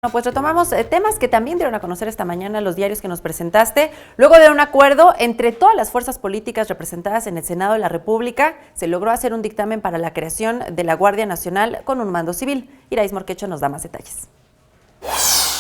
Bueno, pues retomamos temas que también dieron a conocer esta mañana los diarios que nos presentaste. Luego de un acuerdo entre todas las fuerzas políticas representadas en el Senado de la República, se logró hacer un dictamen para la creación de la Guardia Nacional con un mando civil. Iraíz Morquecho nos da más detalles.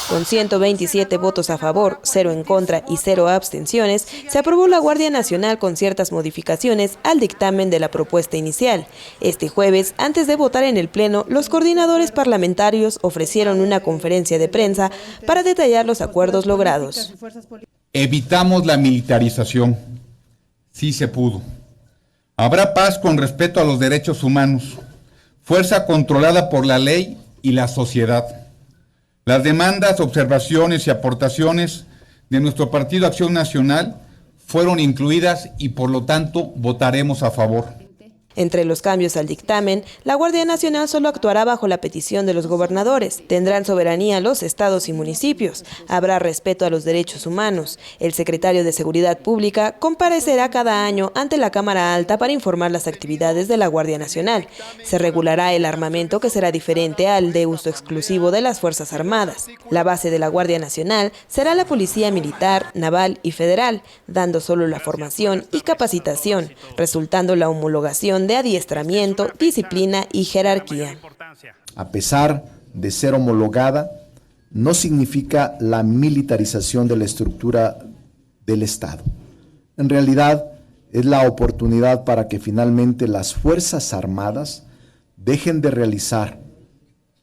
Con 127 votos a favor, 0 en contra y 0 abstenciones, se aprobó la Guardia Nacional con ciertas modificaciones al dictamen de la propuesta inicial. Este jueves, antes de votar en el Pleno, los coordinadores parlamentarios ofrecieron una conferencia de prensa para detallar los acuerdos logrados. Evitamos la militarización. Sí se pudo. Habrá paz con respeto a los derechos humanos. Fuerza controlada por la ley y la sociedad. Las demandas, observaciones y aportaciones de nuestro Partido Acción Nacional fueron incluidas y por lo tanto votaremos a favor. Entre los cambios al dictamen, la Guardia Nacional solo actuará bajo la petición de los gobernadores. Tendrán soberanía los estados y municipios. Habrá respeto a los derechos humanos. El secretario de Seguridad Pública comparecerá cada año ante la Cámara Alta para informar las actividades de la Guardia Nacional. Se regulará el armamento, que será diferente al de uso exclusivo de las Fuerzas Armadas. La base de la Guardia Nacional será la Policía Militar, Naval y Federal, dando solo la formación y capacitación, resultando la homologación de adiestramiento, disciplina y jerarquía. A pesar de ser homologada, no significa la militarización de la estructura del Estado. En realidad, es la oportunidad para que finalmente las Fuerzas Armadas dejen de realizar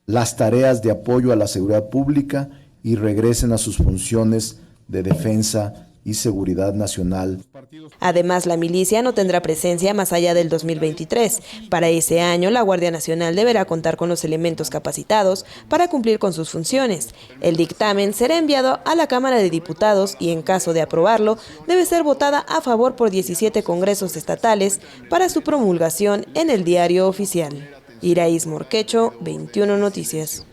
las tareas de apoyo a la seguridad pública y regresen a sus funciones de defensa y seguridad nacional. Además, la milicia no tendrá presencia más allá del 2023. Para ese año, la Guardia Nacional deberá contar con los elementos capacitados para cumplir con sus funciones. El dictamen será enviado a la Cámara de Diputados y, en caso de aprobarlo, debe ser votada a favor por 17 congresos estatales para su promulgación en el Diario Oficial. Iraíz Morquecho, 21 Noticias.